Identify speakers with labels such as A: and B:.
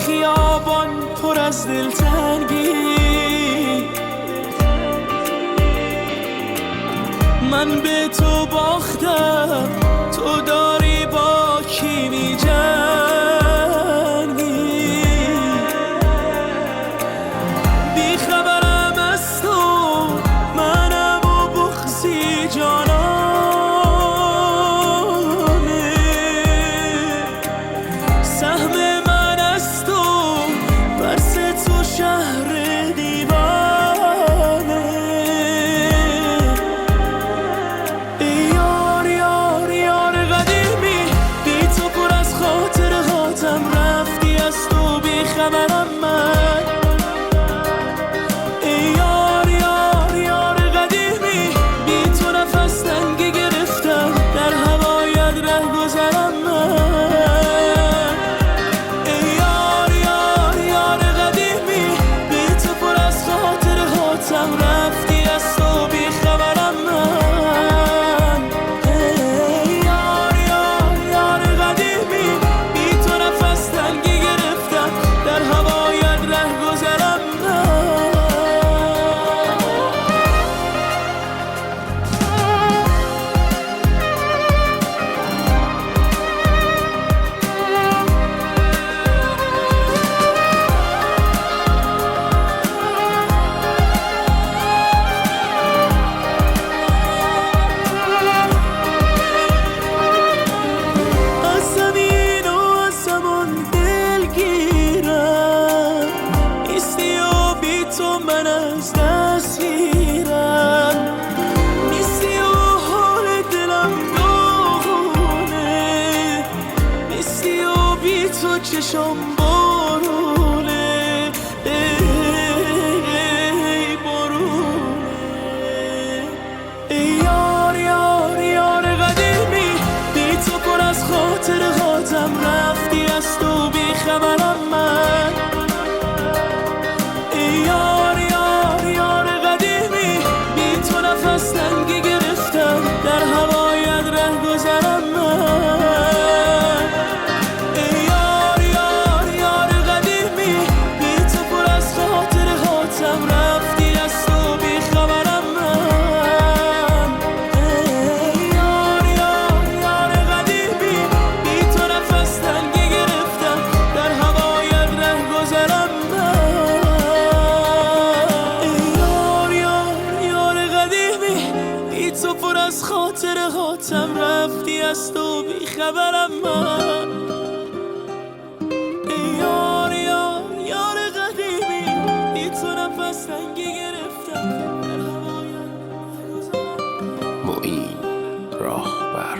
A: خیابان پر از دلتنگی، من به تو باختم، تو داری با کی می‌جنگی؟ بیخبرم از تو، منم و بغضی جانانه، سهم من از تو، پس تو شهر دیوانه. ای یار یار یار قدیمی، بی تو پر از خاطرهاتم، رفتی از تو بیخبرم من. ای یار یار یار قدیمی، بی تو نفس تنگی گرفتم، در هوایت ره گذرم من. ای یار یار یار قدیمی، بی تو پر از خاطرهاتم، رفتی از تو بیخبرم من. ای یار یار یار قدیمی، بی تو نفس تنگی گرفتم، در هوایت ره گذرم من. از زمین و از زمان دلگیرم، نیستی و بی تو من از دست میرم، نیستی و حال دلم داغونه، نیستی و بی تو چشم بارونه. ای بارونه. ای یار یار یار قدیمی، بی تو پر از خاطرهاتم، رفتی از تو بیخبرم من. ای یار یار یار قدیمی، بی تو نفس تنگی گرفتم، در هوایت ره گذرم من. ای یار یار یار قدیمی، بی تو پر از خاطرهاتم، رفتی از تو بیخبرم من. ای یار یار یار قدیمی، بی تو نفس تنگی گرفتم، در هوایت ره گذرم من. ای یار یار یار قدیمی، بی تو پر از خاطرهاتم، رفتی از تو بیخبرم من. ای یار یار یار قدیمی، بی تو نفس تنگی گرفتم، در هوایت ره گذرم.
B: معین راهبر.